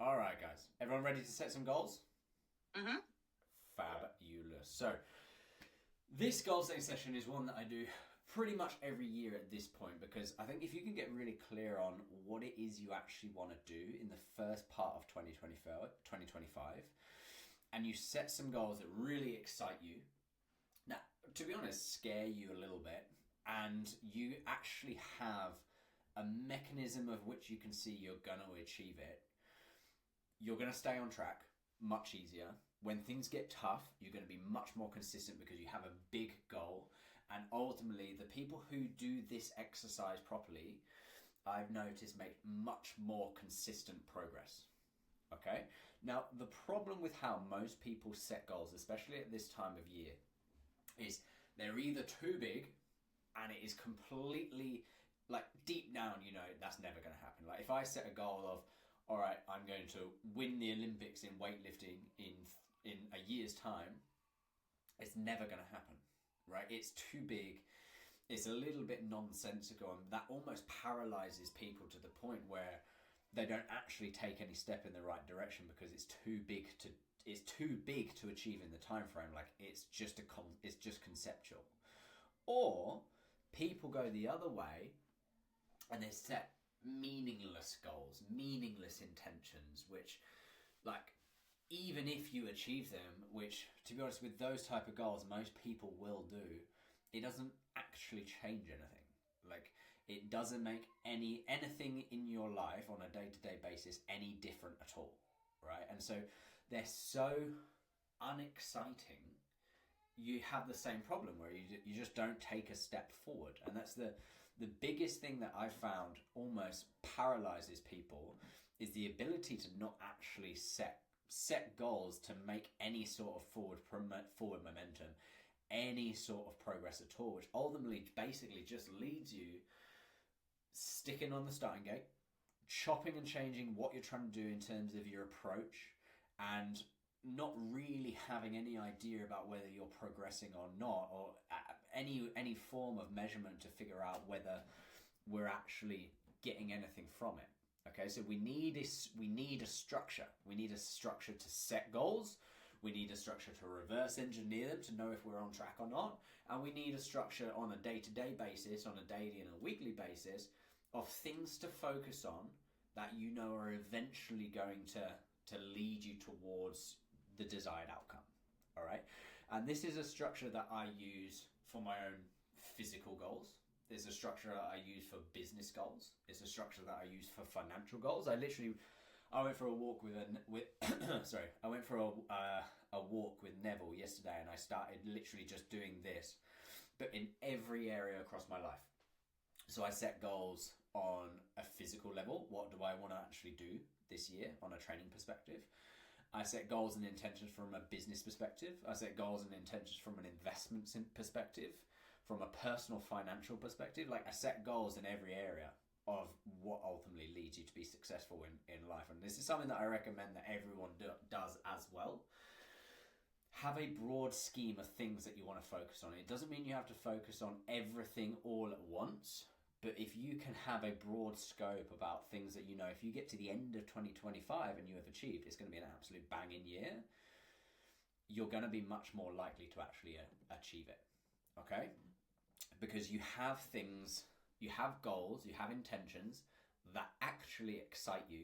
All right, guys. Everyone ready to set some goals? Mm-hmm. Fabulous. So, this goal setting session is one that I do pretty much every year at this point because I think if you can get really clear on what it is you actually want to do in the first part of 2025, and you set some goals that really excite you, now, to be honest, scare you a little bit, and you actually have a mechanism of which you can see you're going to achieve it, you're going to stay on track much easier. When things get tough, you're going to be much more consistent because you have a big goal. And ultimately, the people who do this exercise properly, I've noticed, make much more consistent progress. Okay? Now, the problem with how most people set goals, especially at this time of year, is they're either too big and it is completely, like, deep down, that's never going to happen. Like, if I set a goal of, all right, I'm going to win the Olympics in weightlifting in a year's time, it's never going to happen, right? It's too big. It's a little bit nonsensical, and that almost paralyzes people to the point where they don't actually take any step in the right direction because it's too big to achieve in the time frame. Like it's just conceptual. Or people go the other way and they set meaningless goals, meaningless intentions, which, like, even if you achieve them, which, to be honest, with those type of goals, most people will do, it doesn't actually change anything. Like, it doesn't make anything in your life on a day-to-day basis any different at all, right? And so they're so unexciting. You have the same problem where you just don't take a step forward, and that's the biggest thing that I've found almost paralyzes people is the ability to not actually set goals to make any sort of forward momentum, any sort of progress at all, which ultimately basically just leads you sticking on the starting gate, chopping and changing what you're trying to do in terms of your approach, and not really having any idea about whether you're progressing or not, or any form of measurement to figure out whether we're actually getting anything from it. Okay, so we need a structure. We need a structure to set goals. We need a structure to reverse engineer them to know if we're on track or not. And we need a structure on a day-to-day basis, on a daily and a weekly basis, of things to focus on that are eventually going to lead you towards the desired outcome. All right? And this is a structure that I use for my own physical goals. There's a structure that I use for business goals. It's a structure that I use for financial goals. I went for a walk a walk with Neville yesterday, and I started literally just doing this, but in every area across my life. So I set goals on a physical level. What do I want to actually do this year on a training perspective? I set goals and intentions from a business perspective. I set goals and intentions from an investments perspective, from a personal financial perspective. Like, I set goals in every area of what ultimately leads you to be successful in life. And this is something that I recommend that everyone does as well. Have a broad scheme of things that you want to focus on. It doesn't mean you have to focus on everything all at once, but if you can have a broad scope about things that if you get to the end of 2025 and you have achieved, it's going to be an absolute banging year, you're going to be much more likely to actually achieve it. Okay? Because you have things, you have goals, you have intentions that actually excite you,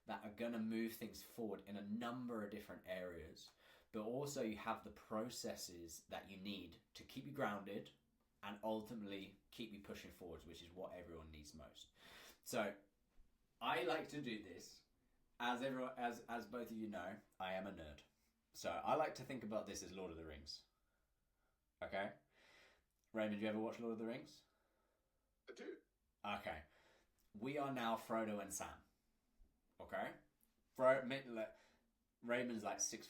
that are going to move things forward in a number of different areas, but also you have the processes that you need to keep you grounded and ultimately keep you pushing forwards, which is what everyone needs most. So I like to do this, as both of you know, I am a nerd. So I like to think about this as Lord of the Rings. Okay? Raymond, you ever watch Lord of the Rings? I do. Okay. We are now Frodo and Sam. Okay? Raymond's like 6'8",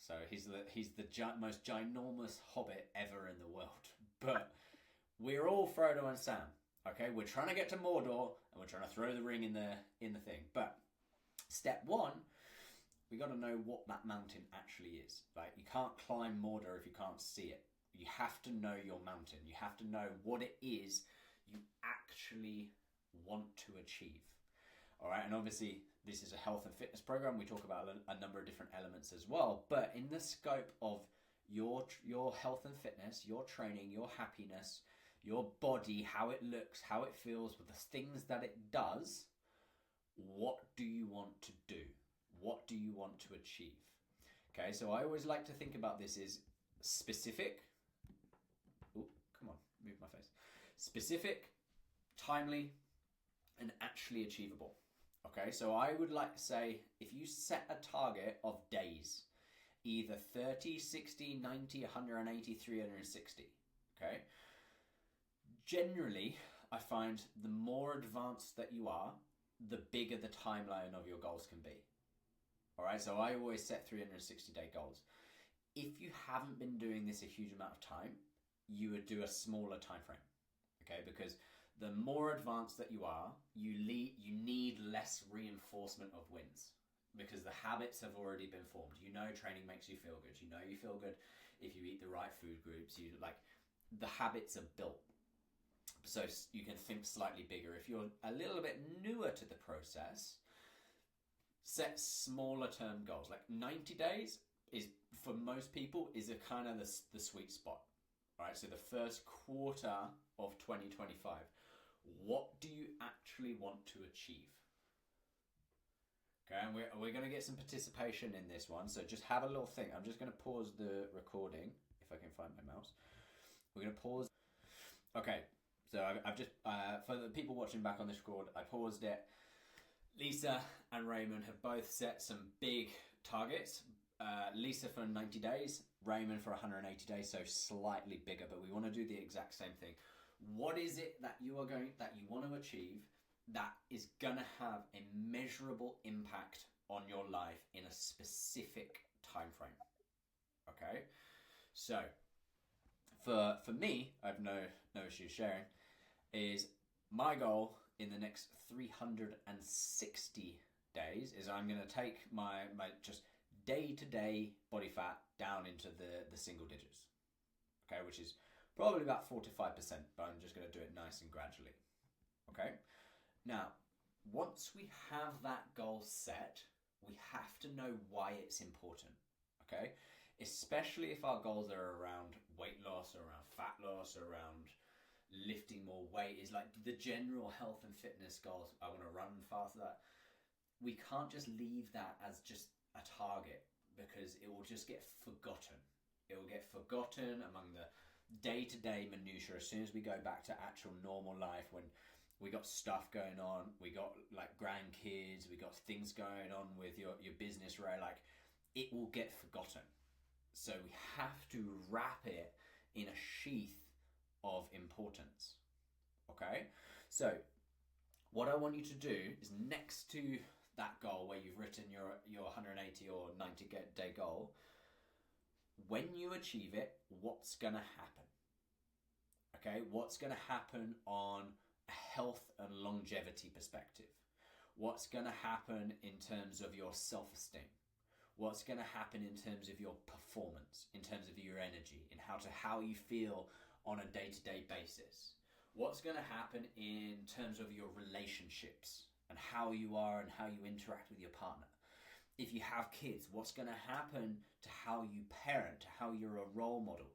so he's the most ginormous hobbit ever in the world. But we're all Frodo and Sam. Okay? We're trying to get to Mordor, and we're trying to throw the ring in the thing. But step one, we got to know what that mountain actually is. Like, you can't climb Mordor if you can't see it. You have to know your mountain. You have to know what it is you actually want to achieve. All right, and obviously this is a health and fitness program. We talk about a number of different elements as well. But in the scope of your health and fitness, your training, your happiness, your body, how it looks, how it feels, with the things that it does, what do you want to do? What do you want to achieve? Okay, so I always like to think about this as specific. Oh, come on, move my face. Specific, timely, and actually achievable. Okay, so I would like to say, if you set a target of days, either 30, 60, 90, 180, 360, okay? Generally, I find the more advanced that you are, the bigger the timeline of your goals can be. All right, so I always set 360-day goals. If you haven't been doing this a huge amount of time, you would do a smaller time frame, okay? Because the more advanced that you are, you need less reinforcement of wins, because the habits have already been formed. You know training makes you feel good. You know you feel good if you eat the right food groups. The habits are built. So you can think slightly bigger. If you're a little bit newer to the process, set smaller term goals. Like 90 days is, for most people, is a kind of the sweet spot. All right, so the first quarter of 2025, what do you actually want to achieve? Okay, and we're going to get some participation in this one, so just have a little think. I'm just going to pause the recording, if I can find my mouse. We're going to pause. Okay, so I've just, for the people watching back on this record, I paused it. Lisa and Raymond have both set some big targets. Lisa for 90 days, Raymond for 180 days, so slightly bigger, but we want to do the exact same thing. What is it that you want to achieve that is going to have a measurable impact on your life in a specific time frame? Okay, so for me, I have no issue sharing, is my goal in the next 360 days is I'm going to take my just day-to-day body fat down into the single digits, okay, which is probably about 4 to 5%, but I'm just going to do it nice and gradually, okay? Now, once we have that goal set, we have to know why it's important, okay? Especially if our goals are around weight loss, or around fat loss, or around lifting more weight, is like the general health and fitness goals. I want to run faster. We can't just leave that as just a target, because it will just get forgotten. It will get forgotten among the day-to-day minutiae as soon as we go back to actual normal life, when we got stuff going on, we got like grandkids, we got things going on with your business, right? Like, it will get forgotten. So we have to wrap it in a sheath of importance, okay? So what I want you to do is, next to that goal where you've written your 180 or 90 day goal, when you achieve it, what's going to happen? Okay, what's going to happen on a health and longevity perspective? What's going to happen in terms of your self-esteem? What's going to happen in terms of your performance, in terms of your energy, in how you feel on a day-to-day basis? What's going to happen in terms of your relationships and how you are and how you interact with your partner? If you have kids, what's going to happen to how you parent, to how you're a role model?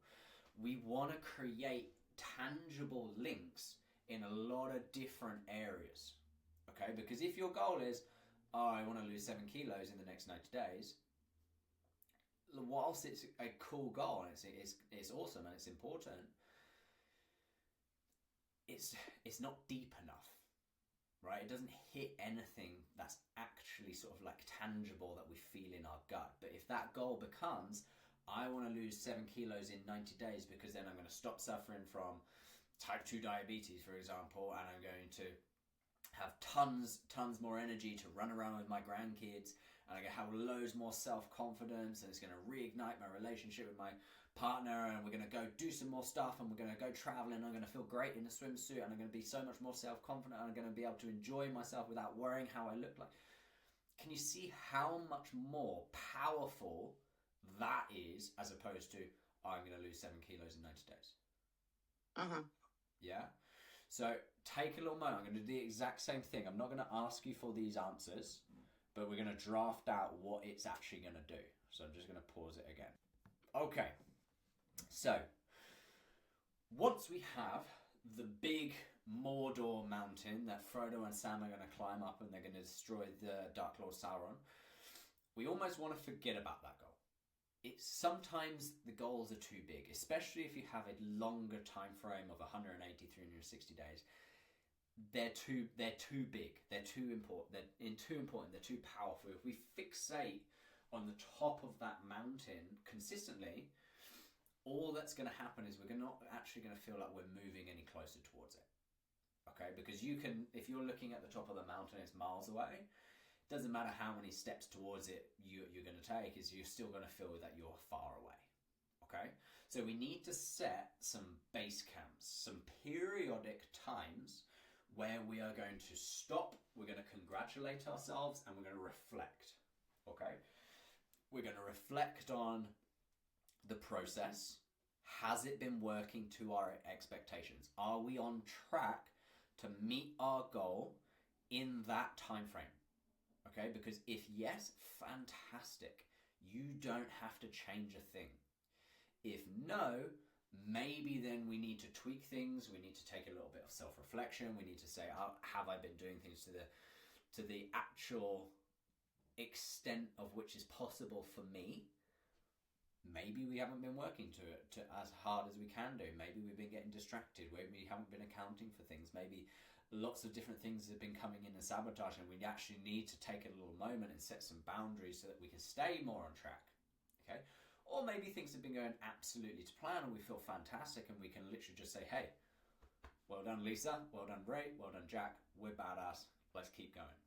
We want to create tangible links in a lot of different areas, okay? Because if your goal is, I want to lose 7 kilos in the next 90 days, whilst it's a cool goal and it's awesome and it's important, it's not deep enough, right? It doesn't hit anything that's actually sort of like tangible that we feel in our gut. But if that goal becomes, I want to lose 7 kilos in 90 days because then I'm going to stop suffering from type 2 diabetes, for example, and I'm going to have tons more energy to run around with my grandkids, and I'm going to have loads more self-confidence, and it's going to reignite my relationship with my partner, and we're going to go do some more stuff, and we're going to go traveling, and I'm going to feel great in a swimsuit, and I'm going to be so much more self-confident, and I'm going to be able to enjoy myself without worrying how I look like. Can you see how much more powerful that is, as opposed to, I'm going to lose 7 kilos in 90 days? Yeah? So take a little moment. I'm going to do the exact same thing. I'm not going to ask you for these answers. but we're going to draft out what it's actually going to do. So I'm just going to pause it again. Okay, so once we have the big Mordor mountain that Frodo and Sam are going to climb up and they're going to destroy the Dark Lord Sauron, we almost want to forget about that goal. It's sometimes the goals are too big, especially if you have a longer time frame of 180, 360 days. They're too big. They're too important. They're too powerful. If we fixate on the top of that mountain consistently, all that's going to happen is we're not actually going to feel like we're moving any closer towards it. Okay, because you can, if you're looking at the top of the mountain, it's miles away. Doesn't matter how many steps towards it you're going to take, is you're still going to feel that you're far away. Okay, so we need to set some base camps, some periodic times where we are going to stop, we're going to congratulate ourselves, and we're going to reflect. Okay, we're going to reflect on the process. Has it been working to our expectations? Are we on track to meet our goal in that time frame? Okay, because if yes, fantastic. You don't have to change a thing. If no, maybe then we need to tweak things. We need to take a little bit of self-reflection. We need to say, have I been doing things to the actual extent of which is possible for me? Maybe we haven't been working to as hard as we can do. Maybe we've been getting distracted. Maybe we haven't been accounting for things. Maybe lots of different things have been coming in and sabotaging. We actually need to take a little moment and set some boundaries so that we can stay more on track. Okay? Or maybe things have been going absolutely to plan and we feel fantastic and we can literally just say, hey, well done Lisa, well done Ray, well done Jack, we're badass, let's keep going.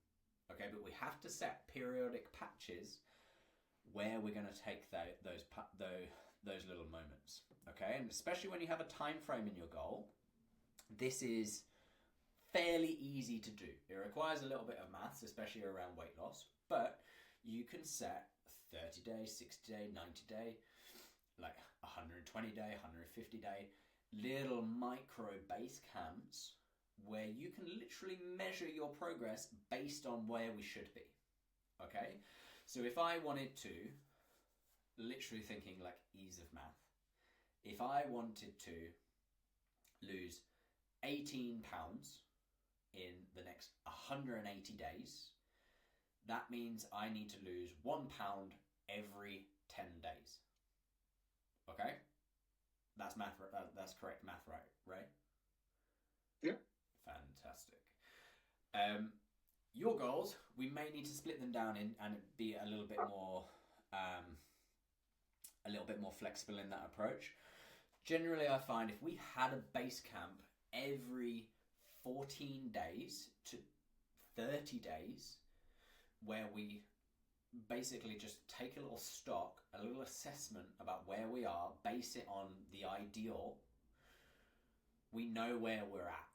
Okay, but we have to set periodic patches where we're going to take those little moments. Okay, and especially when you have a time frame in your goal, this is fairly easy to do. It requires a little bit of maths, especially around weight loss, but you can set 30 day, 60 day, 90 day, like 120 day, 150 day, little micro base camps where you can literally measure your progress based on where we should be. Okay, so if I wanted to, literally thinking like ease of math, if I wanted to lose 18 pounds in the next 180 days, that means I need to lose 1 pound every 10 days. Okay? That's math. That's correct math, right? Right? Yeah. Fantastic. Your goals, we may need to split them down in and be a little bit more flexible in that approach. Generally, I find if we had a base camp every 14 days to 30 days, where we basically just take a little stock, a little assessment about where we are, base it on the ideal, we know where we're at.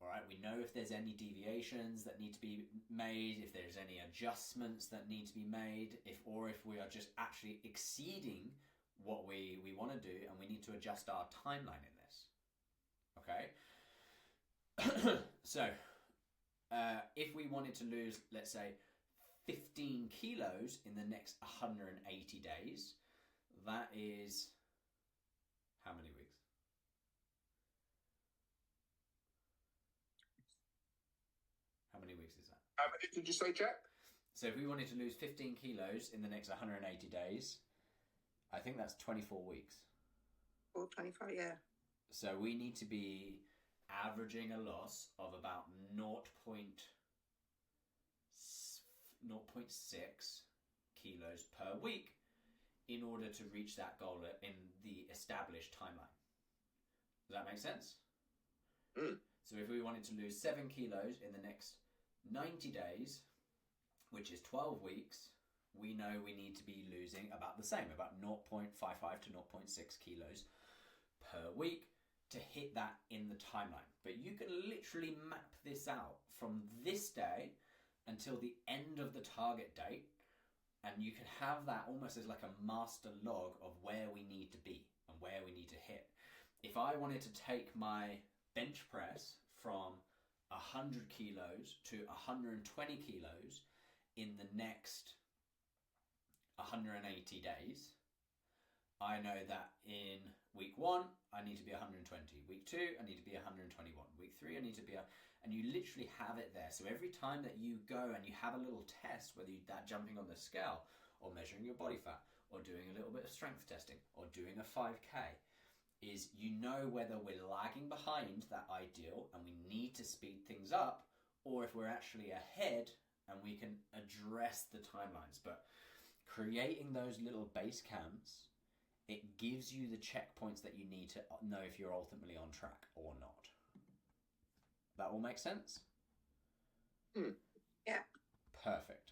All right, we know if there's any deviations that need to be made, if there's any adjustments that need to be made, if we are just actually exceeding what we want to do and we need to adjust our timeline in this. Okay? So, if we wanted to lose, let's say, 15 kilos in the next 180 days, that is how many weeks? How many weeks is that? How many did you say, Jack? So if we wanted to lose 15 kilos in the next 180 days, I think that's 24 weeks. Or 25, yeah. So we need to be averaging a loss of about 0.6 kilos per week in order to reach that goal in the established timeline. Does that make sense? Mm. So if we wanted to lose 7 kilos in the next 90 days, which is 12 weeks, we know we need to be losing about the same, about 0.55 to 0.6 kilos per week to hit that in the timeline. But you can literally map this out from this day until the end of the target date, and you can have that almost as like a master log of where we need to be and where we need to hit. If I wanted to take my bench press from 100 kilos to 120 kilos in the next 180 days, I know that in week 1, I need to be 120. Week 2, I need to be 121. Week 3, I need to be and you literally have it there. So every time that you go and you have a little test, whether that jumping on the scale or measuring your body fat or doing a little bit of strength testing or doing a 5K, is you know whether we're lagging behind that ideal and we need to speed things up, or if we're actually ahead and we can address the timelines. But creating those little base camps, it gives you the checkpoints that you need to know if you're ultimately on track or not. That all makes sense? Yeah. Perfect.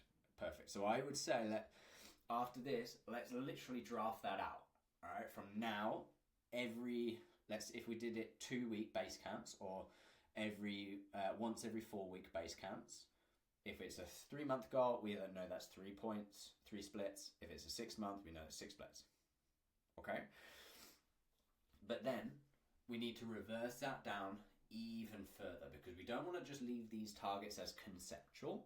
So I would say that after this, let's literally draft that out. All right. From now, if we did it 2-week base camps, or once every 4-week base camps. If it's a 3-month goal, we know that's 3 points, 3 splits. If it's a 6-month, we know it's 6 splits. Okay. But then we need to reverse that down even further, because we don't want to just leave these targets as conceptual.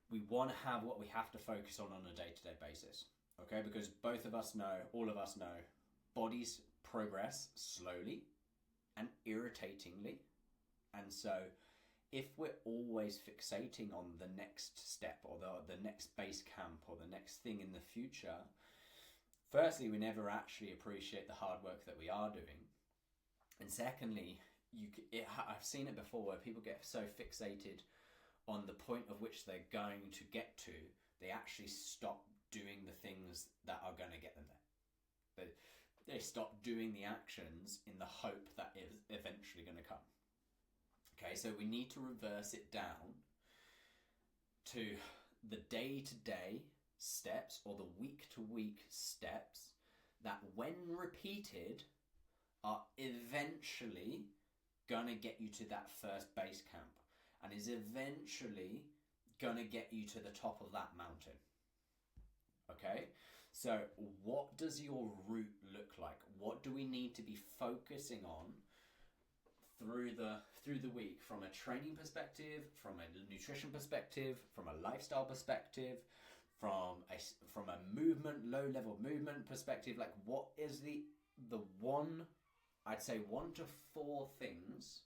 We want to have what we have to focus on a day-to-day basis. Okay, because all of us know, bodies progress slowly and irritatingly. And so if we're always fixating on the next step or the next base camp or the next thing in the future, firstly, we never actually appreciate the hard work that we are doing. And secondly, I've seen it before where people get so fixated on the point of which they're going to get to, they actually stop doing the things that are going to get them there. They stop doing the actions in the hope that is eventually going to come. Okay, so we need to reverse it down to the day-to-day steps or the week-to-week steps that, when repeated, are eventually going to get you to that first base camp and is eventually going to get you to the top of that mountain. Okay? So what does your route look like? What do we need to be focusing on through the week, from a training perspective, from a nutrition perspective, from a lifestyle perspective, from a movement, low level movement perspective? Like, what is the one, I'd say 1 to 4 things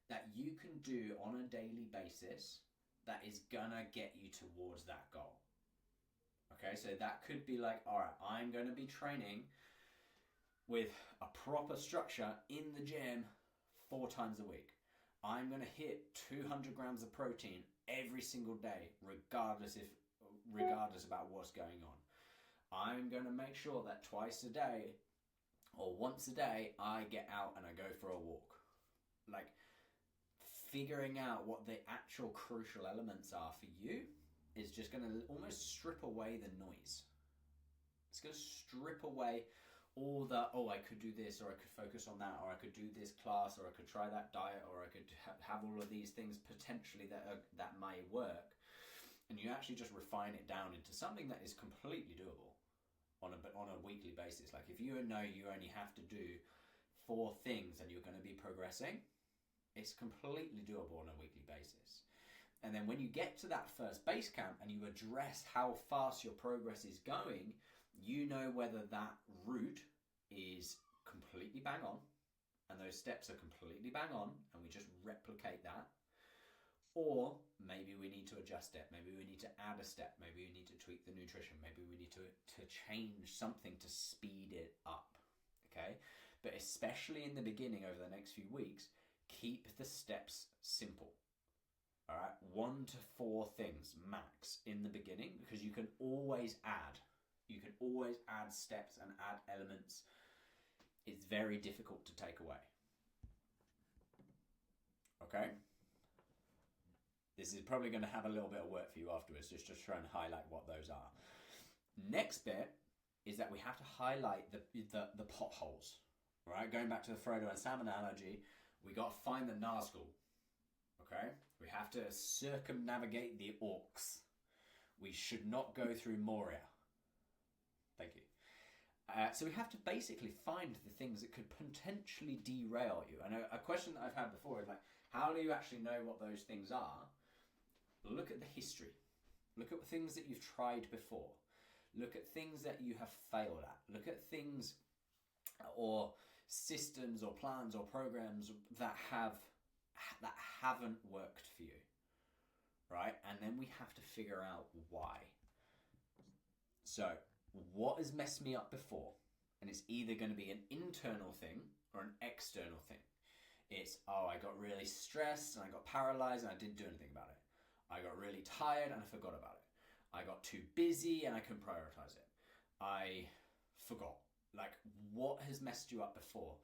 that you can do on a daily basis that is gonna get you towards that goal? Okay, so that could be like, all right, I'm going to be training with a proper structure in the gym 4 times a week. I'm going to hit 200 grams of protein every single day, regardless about what's going on. I'm going to make sure that twice a day or once a day, I get out and I go for a walk. Like, figuring out what the actual crucial elements are for you is just going to almost strip away the noise. It's going to strip away all the, I could do this, or I could focus on that, or I could do this class, or I could try that diet, or I could have all of these things potentially that may work. And you actually just refine it down into something that is completely doable on a weekly basis. Like, if you know you only have to do 4 things and you're going to be progressing, it's completely doable on a weekly basis. And then when you get to that first base camp and you address how fast your progress is going, you know whether that route is completely bang on and those steps are completely bang on and we just replicate that, or maybe we need to adjust it, maybe we need to add a step, maybe we need to tweak the nutrition, maybe we need to change something to speed it up. Okay? But especially in the beginning, over the next few weeks, keep the steps simple. All right, 1 to 4 things max in the beginning, because you can always add. You can always add steps and add elements. It's very difficult to take away. Okay? This is probably going to have a little bit of work for you afterwards, just to try and highlight what those are. Next bit is that we have to highlight the potholes. Right? Going back to the Frodo and Sam analogy, we got to find the Nazgul. Okay? We have to circumnavigate the orcs. We should not go through Moria. Thank you. So we have to basically find the things that could potentially derail you. And a question that I've had before is like, how do you actually know what those things are? Look at the history. Look at things that you've tried before. Look at things that you have failed at. Look at things or systems or plans or programs that haven't worked for you, right? And then we have to figure out why. So what has messed me up before? And it's either going to be an internal thing or an external thing. It's, I got really stressed and I got paralyzed and I didn't do anything about it. I got really tired and I forgot about it. I got too busy and I couldn't prioritize it. I forgot. Like, what has messed you up before?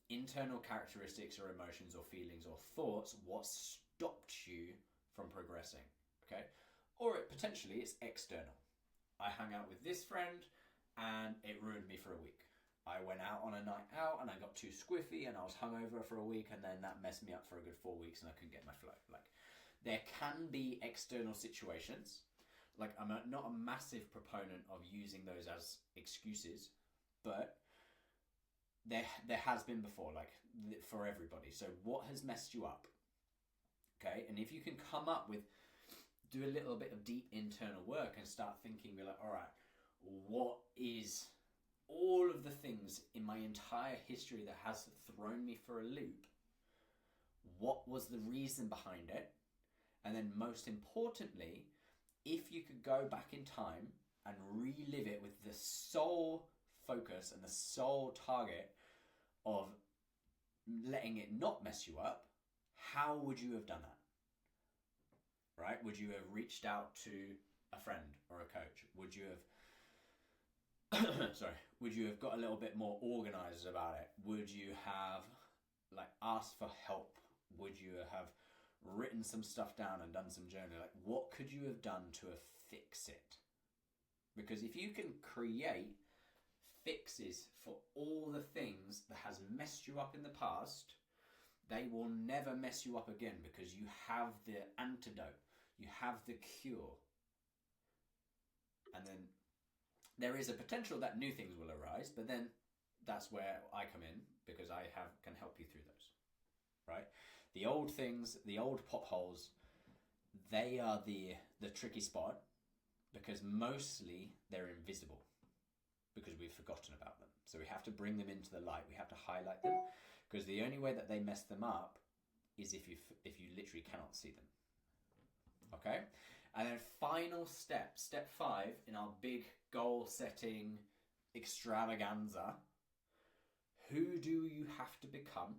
Internal characteristics or emotions or feelings or thoughts, what stopped you from progressing, okay? Or potentially it's external. I hung out with this friend and it ruined me for a week. I went out on a night out and I got too squiffy and I was hungover for a week, and then that messed me up for a good 4 weeks and I couldn't get my flow. Like, there can be external situations. Like, I'm not a massive proponent of using those as excuses, but there has been before, like, for everybody. So what has messed you up? Okay, and if you can come up with, do a little bit of deep internal work and start thinking, be like, all right, what is all of the things in my entire history that has thrown me for a loop? What was the reason behind it? And then most importantly, if you could go back in time and relive it with the sole focus and the sole target of letting it not mess you up, how would you have done that? Right? Would you have reached out to a friend or a coach? Would you have would you have got a little bit more organized about it? Would you have like asked for help? Would you have written some stuff down and done some journaling? Like, what could you have done to fix it? Because if you can create fixes for all the things that has messed you up in the past, they will never mess you up again, because you have the antidote, you have the cure. And then there is a potential that new things will arise, but then that's where I come in, because I can help you through those, right? The old things, the old potholes, they are the tricky spot, because mostly they're invisible, because we've forgotten about them. So we have to bring them into the light. We have to highlight them, because the only way that they mess them up is if you literally cannot see them. Okay? And then final step 5 in our big goal setting extravaganza. Who do you have to become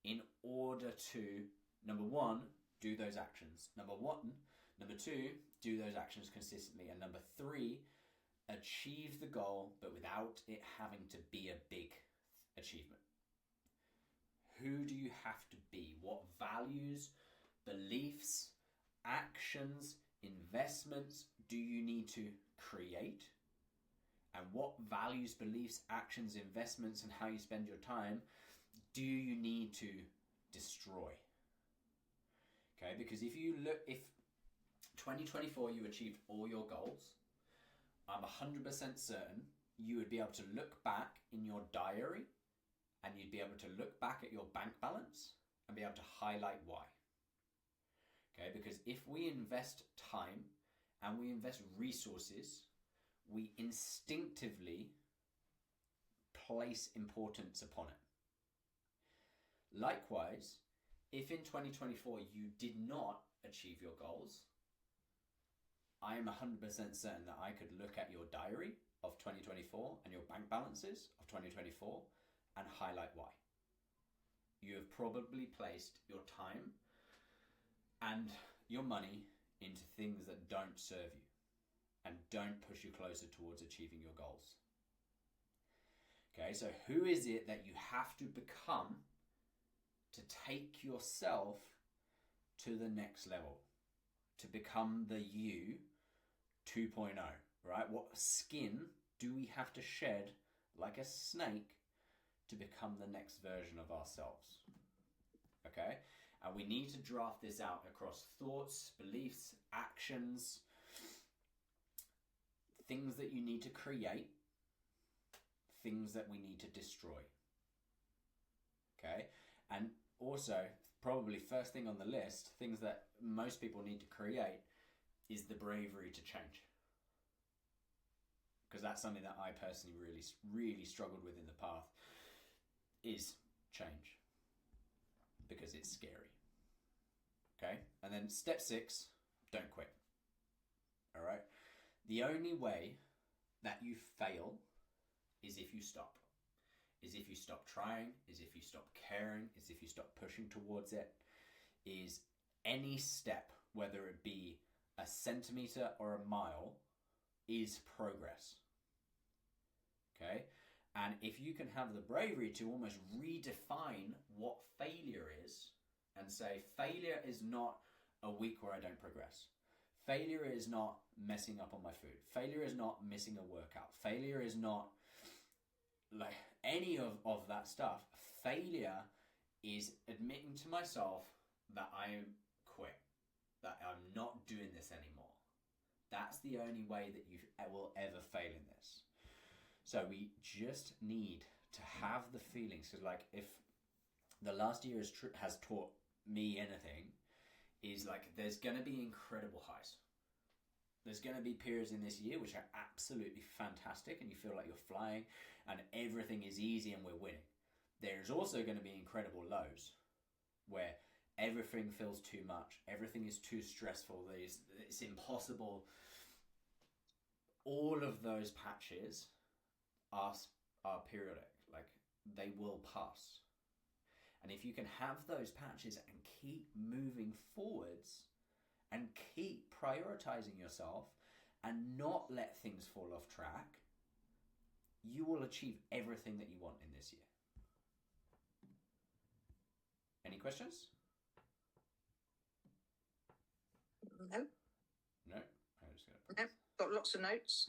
in order to, number 1, do those actions? Number 2, do those actions consistently. And number 3, achieve the goal, but without it having to be a big achievement. Who do you have to be? What values, beliefs, actions, investments do you need to create? And what values, beliefs, actions, investments, and how you spend your time do you need to destroy? Okay, because if 2024 you achieved all your goals, I'm 100% certain you would be able to look back in your diary and you'd be able to look back at your bank balance and be able to highlight why. Okay, because if we invest time and we invest resources, we instinctively place importance upon it. Likewise, if in 2024 you did not achieve your goals, I am 100% certain that I could look at your diary of 2024 and your bank balances of 2024 and highlight why. You have probably placed your time and your money into things that don't serve you and don't push you closer towards achieving your goals. Okay, so who is it that you have to become to take yourself to the next level, to become the you 2.0, right? What skin do we have to shed like a snake to become the next version of ourselves? Okay? And we need to draft this out across thoughts, beliefs, actions, things that you need to create, things that we need to destroy. Okay? And also, probably first thing on the list, things that most people need to create is the bravery to change. Because that's something that I personally really struggled with in the past, is change. Because it's scary. Okay? And then step 6, don't quit. All right? The only way that you fail is if you stop. Is if you stop trying, is if you stop caring, is if you stop pushing towards it, is any step, whether it be a centimeter or a mile, is progress. Okay? And if you can have the bravery to almost redefine what failure is and say, failure is not a week where I don't progress. Failure is not messing up on my food. Failure is not missing a workout. Failure is not like any of that stuff. Failure is admitting to myself that I am quit, that I'm not doing this anymore. That's the only way that you will ever fail in this. So we just need to have the feelings. Because like, if the last year has taught me anything, is like there's going to be incredible highs. There's going to be periods in this year which are absolutely fantastic and you feel like you're flying and everything is easy and we're winning. There's also going to be incredible lows where everything feels too much. Everything is too stressful. It's impossible. All of those patches are periodic. Like, they will pass. And if you can have those patches and keep moving forwards and keep prioritizing yourself and not let things fall off track, you will achieve everything that you want in this year. Any questions? No, No? I'm just gonna... no. Got lots of notes.